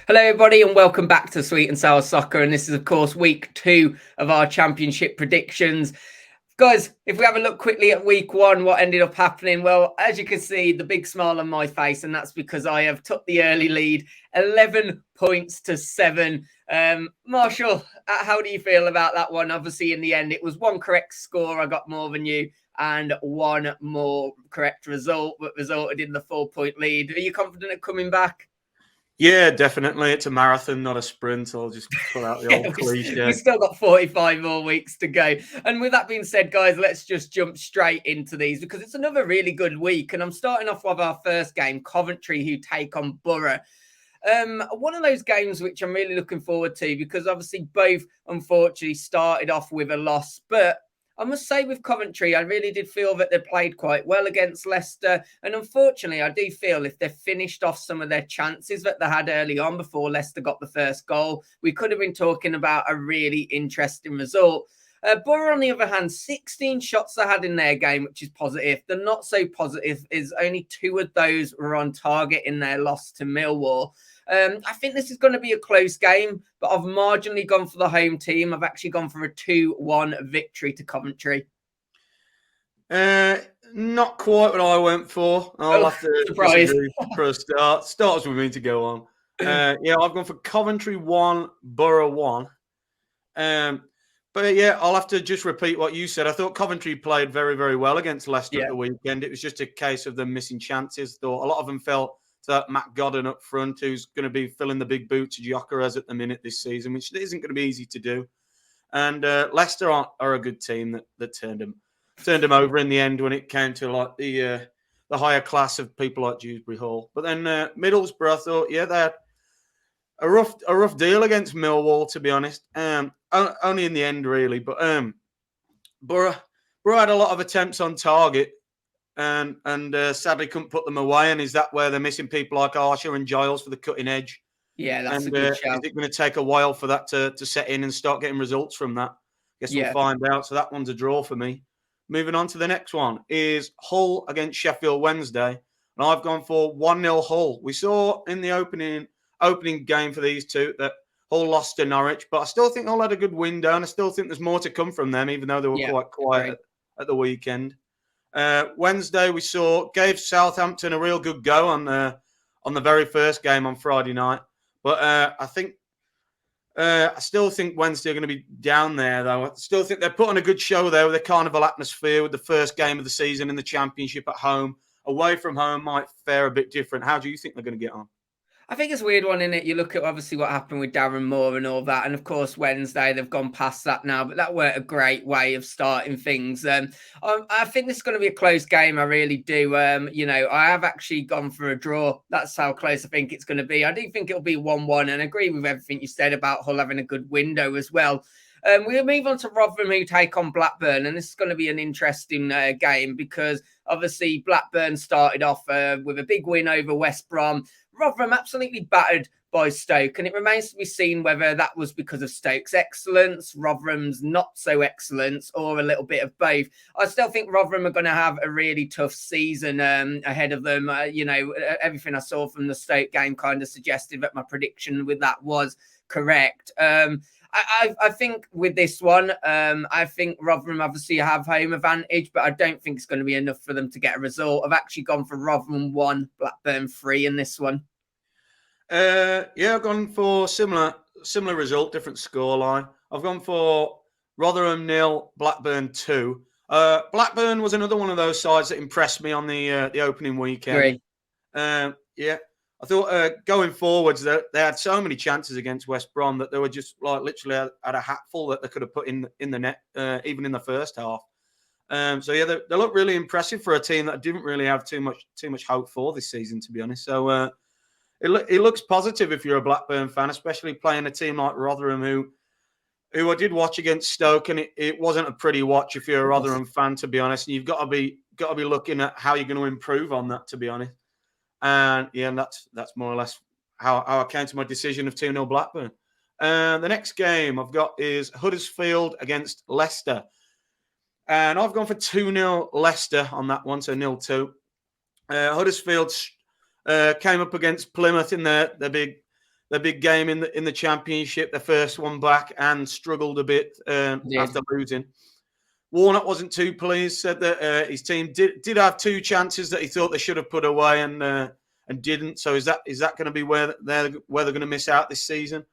Hello, everybody, and welcome back to Sweet and Sour Soccer. And this is, of course, week 2 of our championship predictions. Guys, if we have a look quickly at week 1, what ended up happening? Well, as you can see, the big smile on my face, and that's because I have took the early lead, 11 points to 7. Marshall, how do you feel about that one? Obviously, in the end, it was one correct score. I got more than you, and one more correct result, but resulted in the 4-point lead. Are you confident of coming back? Yeah, definitely. It's a marathon, not a sprint. I'll just pull out the old cliche. We've still got 45 more weeks to go. And with that being said, guys, let's just jump straight into these because it's another really good week. And I'm starting off with our first game, Coventry, who take on Borough. One of those games which I'm really looking forward to because obviously both, unfortunately, started off with a loss. But I must say with Coventry, I really did feel that they played quite well against Leicester. And unfortunately, I do feel if they finished off some of their chances that they had early on before Leicester got the first goal, we could have been talking about a really interesting result. Borough, on the other hand, 16 shots they had in their game, which is positive. The not so positive is only 2 of those were on target in their loss to Millwall. I think this is going to be a close game, but I've marginally gone for the home team. I've actually gone for a 2-1 victory to Coventry. Not quite what I went for. I'll have to disagree for a start. Starts with me to go on. Yeah, I've gone for Coventry 1, Borough 1. But yeah, I'll have to just repeat what you said. I thought Coventry played very, very well against Leicester at the weekend. It was just a case of them missing chances. Thought a lot of them felt to Matt Godden up front, who's going to be filling the big boots Gyökeres at the minute this season, which isn't going to be easy to do. And Leicester are a good team that turned them over in the end when it came to like the higher class of people like Dewsbury Hall. But then Middlesbrough, I thought, yeah, they had a rough deal against Millwall, to be honest. Only in the end, really. But Borough had a lot of attempts on target. And sadly couldn't put them away. And is that where they're missing people like Archer and Giles for the cutting edge? Yeah, that's a good shout. Is it going to take a while for that to set in and start getting results from that? Guess we'll find out. So that one's a draw for me. Moving on to the next one is Hull against Sheffield Wednesday. And I've gone for 1-0 Hull. We saw in the opening game for these two that Hull lost to Norwich, but I still think Hull had a good window, and I still think there's more to come from them, even though they were quite quiet at the weekend. Wednesday, we gave Southampton a real good go on the very first game on Friday night. But I still think Wednesday are going to be down there, though. I still think they're putting a good show there with the carnival atmosphere with the first game of the season in the Championship at home. Away from home might fare a bit different. How do you think they're going to get on? I think it's a weird one, isn't it? You look at obviously what happened with Darren Moore and all that. And of course, Wednesday, they've gone past that now. But that weren't a great way of starting things. I think this is going to be a close game. I really do. I have actually gone for a draw. That's how close I think it's going to be. I do think it'll be 1-1. And I agree with everything you said about Hull having a good window as well. We'll move on to Rotherham, who take on Blackburn. And this is going to be an interesting game because obviously Blackburn started off with a big win over West Brom. Rotherham absolutely battered by Stoke, and it remains to be seen whether that was because of Stoke's excellence, Rotherham's not so excellence, or a little bit of both. I still think Rotherham are going to have a really tough season ahead of them. Everything I saw from the Stoke game kind of suggested that my prediction with that was correct. I think with this one, I think Rotherham obviously have home advantage, but I don't think it's going to be enough for them to get a result. I've actually gone for Rotherham 1, Blackburn 3 in this one. I've gone for similar result, different scoreline. I've gone for Rotherham 0, Blackburn 2. Blackburn was another one of those sides that impressed me on the opening weekend. I thought going forwards, they had so many chances against West Brom that they were just like literally had a hatful that they could have put in the net, even in the first half. They look really impressive for a team that didn't really have too much hope for this season, to be honest. So it looks positive if you're a Blackburn fan, especially playing a team like Rotherham, who I did watch against Stoke, and it wasn't a pretty watch if you're a Rotherham fan, to be honest. And you've got to be looking at how you're going to improve on that, to be honest. And that's more or less how I came to my decision of 2-0 Blackburn. The next game I've got is Huddersfield against Leicester. And I've gone for 2-0 Leicester on that one, so 0-2. Huddersfield came up against Plymouth in their big game in the Championship, their first one back, and struggled a bit after losing. Warnock wasn't too pleased, said that his team did have 2 chances that he thought they should have put away and didn't. So is that going to be where they're going to miss out this season?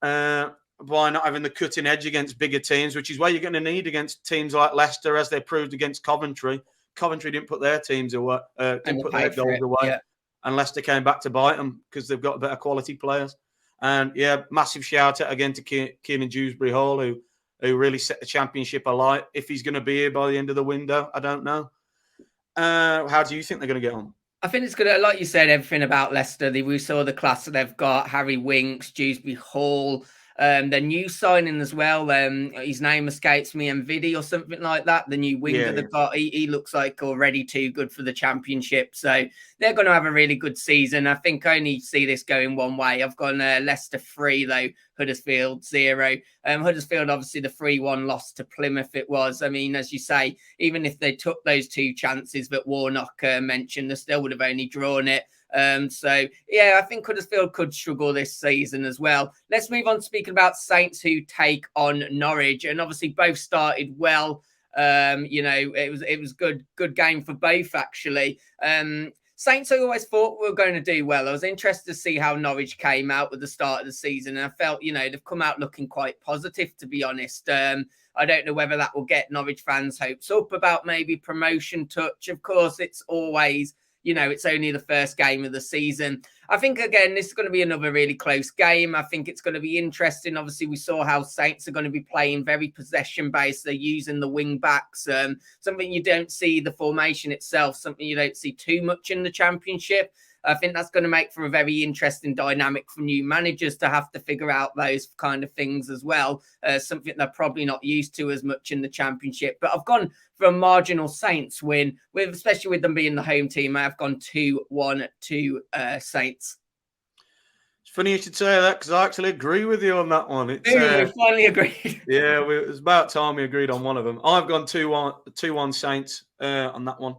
By not having the cutting edge against bigger teams, which is what you're going to need against teams like Leicester, as they proved against Coventry. Coventry didn't put their teams away, didn't put their goals away, and Leicester came back to bite them because they've got better quality players. And yeah, massive shout out again to Keenan Dewsbury Hall, who really set the Championship alight. If he's going to be here by the end of the window, I don't know. How do you think they're going to get on? I think it's going to, like you said, everything about Leicester. We saw the class that they've got: Harry Winks, Dewsbury Hall. The new signing as well. His name escapes me, Mvidi or something like that. The new winger they've got. He looks like already too good for the Championship. So they're going to have a really good season. I think I only see this going one way. I've gone Leicester 3 though, Huddersfield 0. Huddersfield obviously the 3-1 loss to Plymouth. It was. I mean, as you say, even if they took those 2 chances that Warnock mentioned, they still would have only drawn it. So yeah, I think Huddersfield could struggle this season as well. Let's move on to speaking about Saints, who take on Norwich, and obviously both started well. It was good game for both actually. Saints, I always thought were going to do well. I was interested to see how Norwich came out with the start of the season, and I felt they've come out looking quite positive, to be honest. I don't know whether that will get Norwich fans' hopes up about maybe promotion touch. Of course, it's always, it's only the first game of the season. I think, again, this is going to be another really close game. I think it's going to be interesting. Obviously, we saw how Saints are going to be playing very possession-based. They're using the wing-backs, something you don't see the formation itself, something you don't see too much in the Championship. I think that's going to make for a very interesting dynamic for new managers to have to figure out those kind of things as well. Something they're probably not used to as much in the Championship. But I've gone for a marginal Saints win, especially with them being the home team. I've gone 2-1 to Saints. It's funny you should say that, because I actually agree with you on that one. We finally agreed. Yeah, it was about time we agreed on one of them. I've gone 2-1 Saints on that one.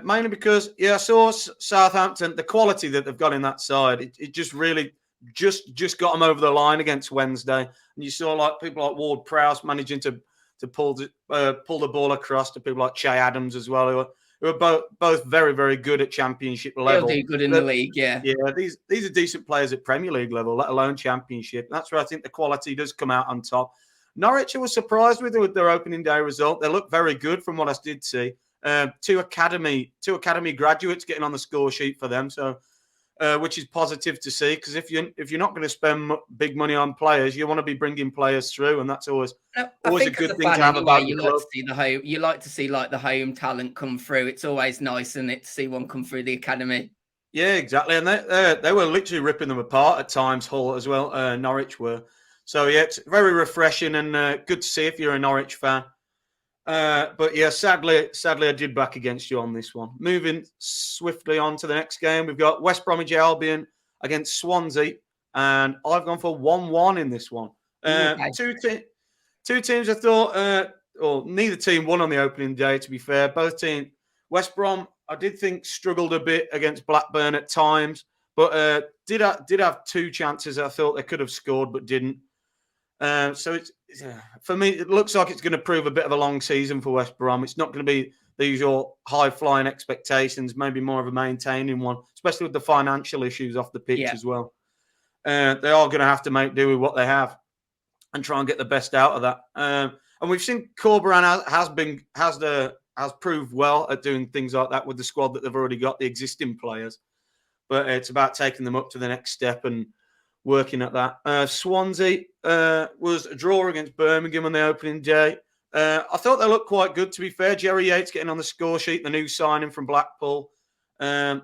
Mainly because, I saw Southampton, the quality that they've got in that side, it just really just got them over the line against Wednesday. And you saw people like Ward Prowse managing to pull the ball across to people like Che Adams as well, who are both very, very good at Championship level. They'll do good in the league, yeah. Yeah, these are decent players at Premier League level, let alone Championship. That's where I think the quality does come out on top. Norwich, I was surprised with their opening day result. They look very good from what I did see. 2 academy graduates getting on the score sheet for them, so which is positive to see, because if you're not going to spend big money on players, you want to be bringing players through, and that's always a good thing to have about the club. You like to see the home talent come through. It's always nice, isn't it, to see one come through the academy. Yeah, exactly, and they were literally ripping them apart at times. Hull as well, Norwich were. So yeah, it's very refreshing and good to see if you're a Norwich fan. But yeah, sadly, I did back against you on this one. Moving swiftly on to the next game, we've got West Bromwich Albion against Swansea, and I've gone for 1-1 in this one. Okay. Two teams I thought, neither team won on the opening day, to be fair. Both teams, West Brom, I did think struggled a bit against Blackburn at times, but did have 2 chances I thought they could have scored but didn't. So for me, it looks like it's going to prove a bit of a long season for West Brom. It's not going to be the usual high-flying expectations, maybe more of a maintaining one, especially with the financial issues off the pitch as well. They are going to have to make do with what they have and try and get the best out of that. And we've seen Corberan has proved well at doing things like that with the squad that they've already got, the existing players. But it's about taking them up to the next step and working at that. Swansea was a draw against Birmingham on the opening day. I thought they looked quite good, to be fair. Jerry Yates getting on the score sheet, the new signing from Blackpool. Positive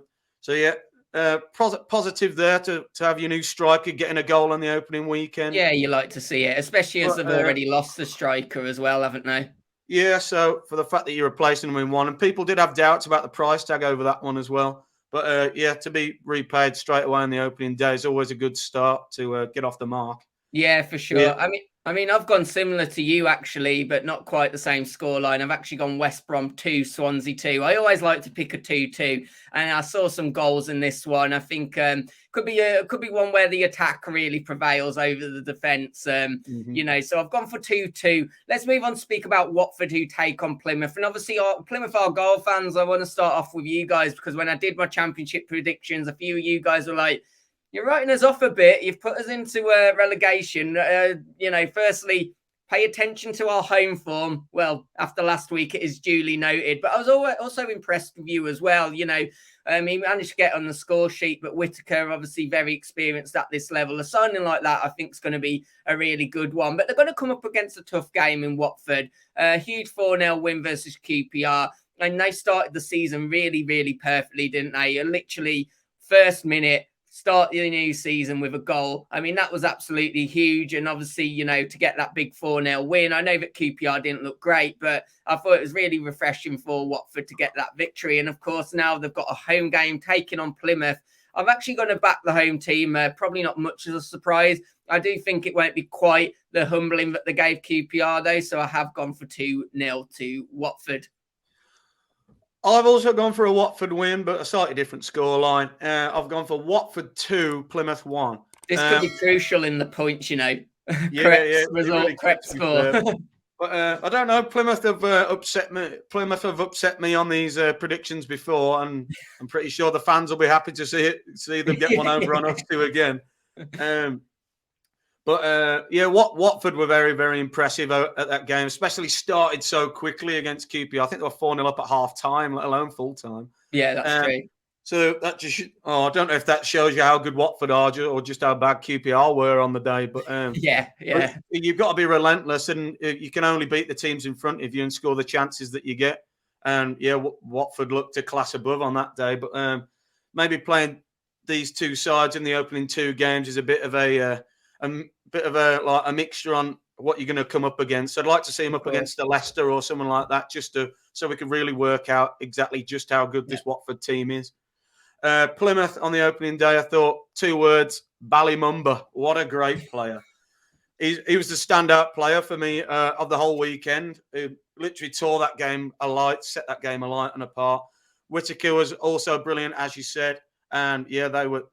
there to have your new striker getting a goal on the opening weekend. Yeah, you like to see it, especially as they've already lost the striker as well, haven't they? Yeah, so for the fact that you're replacing them in one, and people did have doubts about the price tag over that one as well. But to be repaid straight away on the opening day is always a good start to get off the mark. Yeah, for sure. Yeah. I mean, I've gone similar to you actually, but not quite the same scoreline. I've actually gone West Brom 2, Swansea 2. I always like to pick a 2-2, and I saw some goals in this one. I think could be one where the attack really prevails over the defence. So I've gone for 2-2. Let's move on to speak about Watford, who take on Plymouth, and obviously Plymouth Argyle fans. I want to start off with you guys because when I did my championship predictions, a few of you guys were like, "You're writing us off a bit. You've put us into relegation." Firstly, pay attention to our home form. Well, after last week, it is duly noted. But I was also impressed with you as well. He managed to get on the score sheet, but Whittaker, obviously very experienced at this level. A signing like that, I think, is going to be a really good one. But they're going to come up against a tough game in Watford. A huge 4-0 win versus QPR. And they started the season really, really perfectly, didn't they? Literally, first minute, start the new season with a goal. I mean, that was absolutely huge. And obviously, to get that big 4-0 win, I know that QPR didn't look great, but I thought it was really refreshing for Watford to get that victory. And of course, now they've got a home game taking on Plymouth. I'm actually going to back the home team. Probably not much as a surprise. I do think it won't be quite the humbling that they gave QPR, though. So I have gone for 2-0 to Watford. I've also gone for a Watford win, but a slightly different scoreline. I've gone for Watford 2, Plymouth 1. This could be crucial in the points, Yeah, correct result, really correct score. But I don't know. Plymouth have upset me. Plymouth have upset me on these predictions before, and I'm pretty sure the fans will be happy to see them get one over on us two again. Watford were very, very impressive at that game, especially started so quickly against QPR. I think they were 4-0 up at half time, let alone full time. Yeah, that's true. So that just, I don't know if that shows you how good Watford are or just how bad QPR were on the day. But yeah. But you've got to be relentless, and you can only beat the teams in front of you and score the chances that you get. And Watford looked a class above on that day. But maybe playing these two sides in the opening two games is a bit of a mixture on what you're going to come up against. I'd like to see him up against a Leicester or someone like that, so we can really work out exactly just how good this Watford team is. Plymouth on the opening day, I thought 2 words: Ballymumba. What a great player! He was the standout player for me of the whole weekend. He literally tore that game alight, set that game alight and apart. Whittaker was also brilliant, as you said, and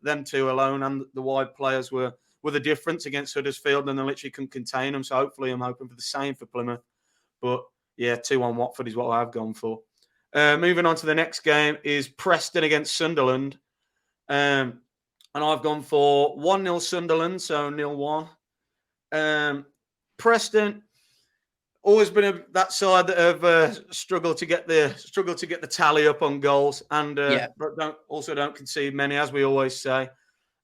them two alone, and the wide players were the difference against Huddersfield, and they literally couldn't contain them. So hopefully I'm hoping for the same for Plymouth. But 2-1 Watford is what I've gone for. Moving on to the next game is Preston against Sunderland. And I've gone for 1-0 Sunderland, so 0-1. Preston, always been that side that have struggled to get the tally up on goals, and but don't concede many, as we always say.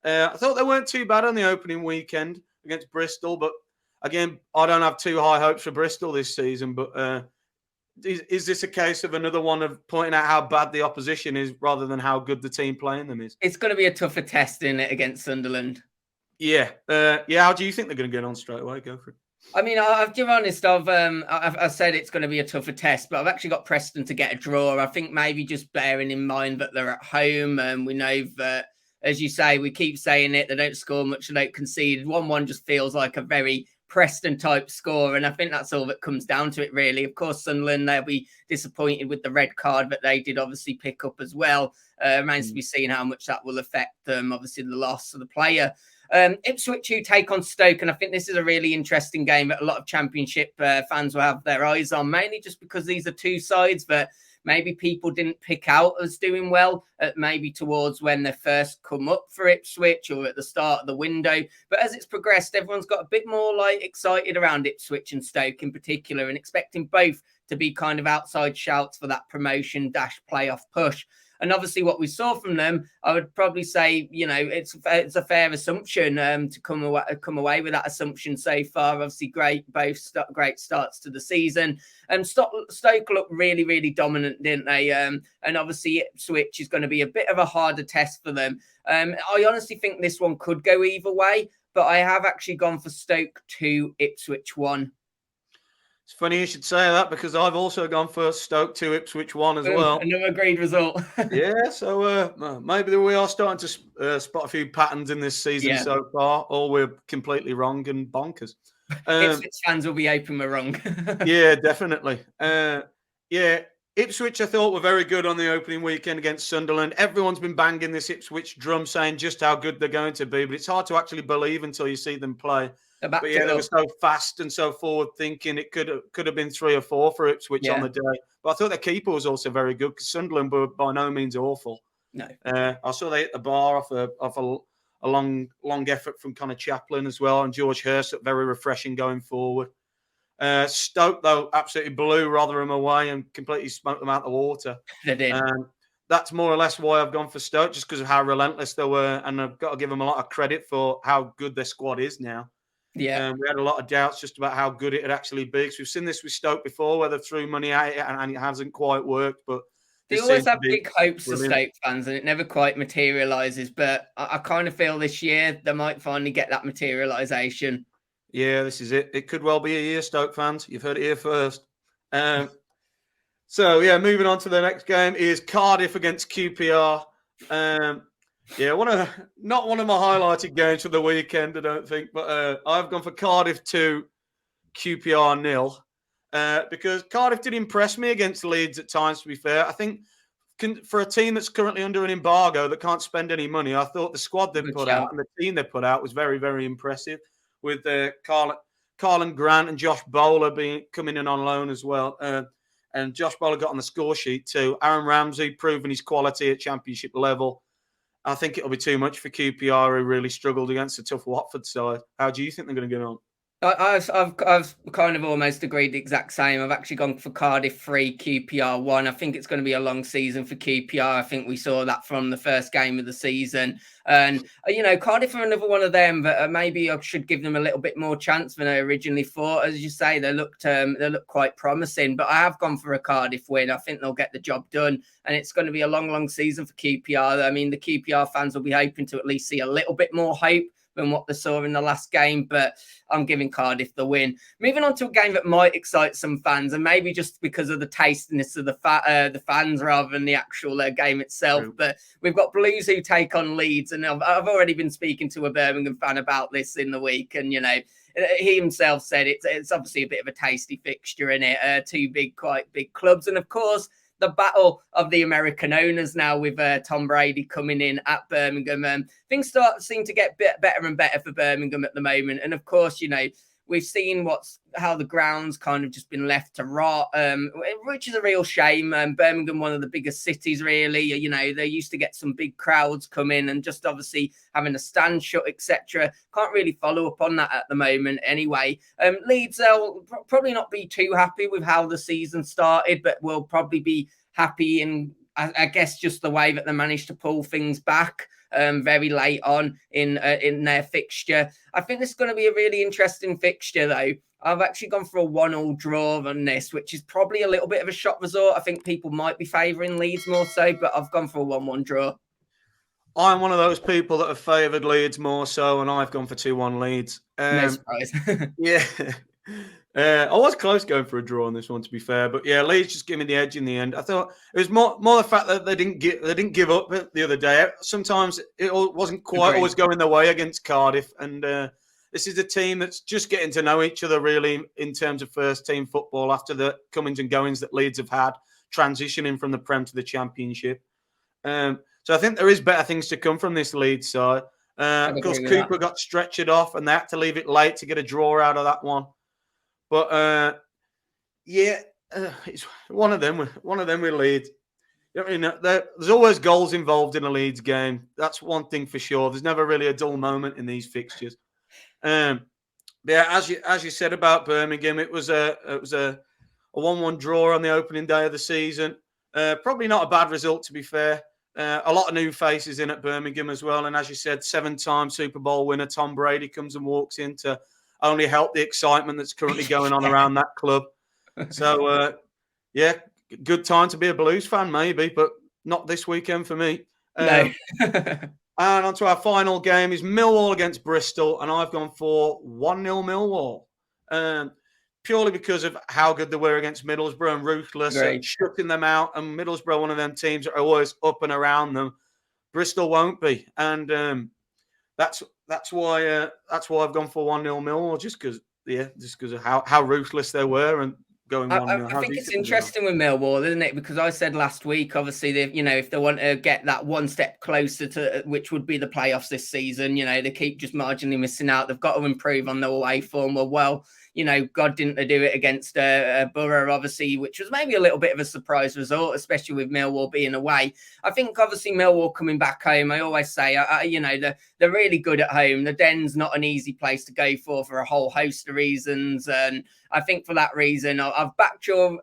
I thought they weren't too bad on the opening weekend against Bristol, but again, I don't have too high hopes for Bristol this season. But is this a case of another one of pointing out how bad the opposition is rather than how good the team playing them is? It's going to be a tougher test, isn't it, against Sunderland? Yeah. How do you think they're going to get on straight away? Go for it. I mean, to be honest, I've said it's going to be a tougher test, but I've actually got Preston to get a draw. I think maybe just bearing in mind that they're at home, and we know that, as you say, we keep saying it, they don't score much, they don't concede. 1-1 just feels like a very Preston-type score, and I think that's all that comes down to it, really. Of course, Sunderland, they'll be disappointed with the red card that they did obviously pick up as well. Remains to be seen how much that will affect them, obviously the loss of the player. Ipswich, who take on Stoke, and I think this is a really interesting game that a lot of Championship fans will have their eyes on, mainly just because these are two sides that maybe people didn't pick out as doing well, maybe towards when they first come up for Ipswich or at the start of the window. But as it's progressed, everyone's got a bit more excited around Ipswich and Stoke in particular, and expecting both to be kind of outside shouts for that promotion-playoff push. And obviously what we saw from them, I would probably say, it's a fair assumption to come away with that assumption so far. Obviously, great starts to the season. Stoke looked really, really dominant, didn't they? And obviously Ipswich is going to be a bit of a harder test for them. I honestly think this one could go either way, but I have actually gone for Stoke 2, Ipswich 1. It's funny you should say that, because I've also gone for Stoke 2, Ipswich 1 as well. Another agreed result. Yeah, so maybe we are starting to spot a few patterns in this season so far, or we're completely wrong and bonkers. Ipswich fans will be hoping we're wrong. Yeah, definitely. Yeah, Ipswich I thought were very good on the opening weekend against Sunderland. Everyone's been banging this Ipswich drum saying just how good they're going to be, but it's hard to actually believe until you see them play. But yeah, they were so fast and so forward thinking. It could have been 3 or 4 for Ipswich on the day. But I thought their keeper was also very good because Sunderland were by no means awful. No. I saw they hit the bar off a long effort from Connor Chaplin as well, and George Hurst, very refreshing going forward. Stoke, though, absolutely blew Rotherham away and completely smoked them out the water. They did. That's more or less why I've gone for Stoke, just because of how relentless they were, and I've got to give them a lot of credit for how good their squad is now. Yeah. We had a lot of doubts just about how good it would actually be, because we've seen this with Stoke before, where they've threw money at it and it hasn't quite worked, but they always have big hopes for Stoke fans, and it never quite materialises. But I kind of feel this year they might finally get that materialisation. Yeah, this is it. It could well be a year, Stoke fans. You've heard it here first. So, yeah, moving on to the next game is Cardiff against QPR. Yeah, not one of my highlighted games for the weekend, I don't think. But I've gone for Cardiff 2, QPR 0. Because Cardiff did impress me against Leeds at times, to be fair. I think for a team that's currently under an embargo that can't spend any money, I thought the squad they put out and the team they put out was very, very impressive, with Carlin Grant and Josh Bowler coming in on loan as well. And Josh Bowler got on the score sheet too. Aaron Ramsey proving his quality at championship level. I think it'll be too much for QPR, who really struggled against a tough Watford side. How do you think they're going to get on? I've kind of almost agreed the exact same. I've actually gone for Cardiff 3, QPR 1. I think it's going to be a long season for QPR. I think we saw that from the first game of the season. And, Cardiff are another one of them, but maybe I should give them a little bit more chance than I originally thought. As you say, they look quite promising, but I have gone for a Cardiff win. I think they'll get the job done, and it's going to be a long, long season for QPR. I mean, the QPR fans will be hoping to at least see a little bit more hope than what they saw in the last game, but I'm giving Cardiff the win. Moving on to a game that might excite some fans, and maybe just because of the tastiness of the fans rather than the actual game itself. True. But we've got Blues who take on Leeds, and I've already been speaking to a Birmingham fan about this in the week, and he himself said it's obviously a bit of a tasty fixture in it. Two quite big clubs, and of course, the battle of the American owners now with Tom Brady coming in at Birmingham. Things seem to get better and better for Birmingham at the moment. And of course, we've seen how the ground's kind of just been left to rot, which is a real shame. Birmingham, one of the biggest cities, really. They used to get some big crowds come in, and just obviously having a stand shut, etc. Can't really follow up on that at the moment anyway. Leeds, they'll probably not be too happy with how the season started, but will probably be happy in, I guess, just the way that they managed to pull things back very late on in their fixture. I think this is going to be a really interesting fixture, though. I've actually gone for a 1-1 draw on this, which is probably a little bit of a shock result. I think people might be favouring Leeds more so, but I've gone for a 1-1 draw. I'm one of those people that have favoured Leeds more so, and I've gone for 2-1 Leeds. No surprise. Yeah. I was close going for a draw on this one, to be fair, but yeah, Leeds just gave me the edge in the end. I thought it was more the fact that they didn't give up the other day. Sometimes it wasn't quite always going their way against Cardiff, and this is a team that's just getting to know each other really in terms of first team football after the comings and goings that Leeds have had, transitioning from the Prem to the Championship. So I think there is better things to come from this Leeds side. Of course, Cooper got stretchered off, and they had to leave it late to get a draw out of that one. But it's one of them. One of them with Leeds. There's always goals involved in a Leeds game. That's one thing for sure. There's never really a dull moment in these fixtures. But yeah, as you said about Birmingham, it was a 1-1 draw on the opening day of the season. Probably not a bad result, to be fair. A lot of new faces in at Birmingham as well. And as you said, 7-time Super Bowl winner Tom Brady comes and walks in to only help the excitement that's currently going on around that club. So, yeah, good time to be a Blues fan, maybe, but not this weekend for me. No. And on to our final game is Millwall against Bristol, and I've gone for 1-0 Millwall. Purely because of how good they were against Middlesbrough and ruthless at shutting them out. And Middlesbrough, one of them teams that are always up and around them. Bristol won't be. And that's why I've gone for 1-0 Millwall, just because yeah, just because of how ruthless they were and going 1-0. I think it's interesting with Millwall, isn't it? Because I said last week, obviously, if they want to get that one step closer to which would be the playoffs this season, they keep just marginally missing out. They've got to improve on their away form. Well, God didn't they do it against Borough, obviously, which was maybe a little bit of a surprise result, especially with Millwall being away. I think, obviously, Millwall coming back home, I always say, they're really good at home. The Den's not an easy place to go for a whole host of reasons. And I think for that reason, I've backed your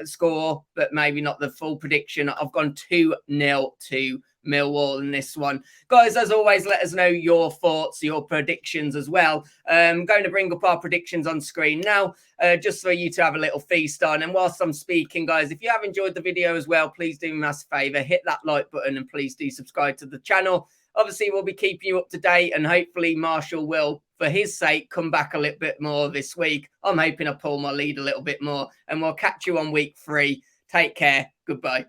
score, but maybe not the full prediction. I've gone 2-0 to Millwall in this one. Guys, as always, let us know your thoughts, your predictions as well. I'm going to bring up our predictions on screen now, just for you to have a little feast on. And whilst I'm speaking, guys, if you have enjoyed the video as well, please do me a massive favour, hit that like button and please do subscribe to the channel. Obviously, we'll be keeping you up to date and hopefully Marshall will, for his sake, come back a little bit more this week. I'm hoping I pull my lead a little bit more and we'll catch you on week 3. Take care. Goodbye.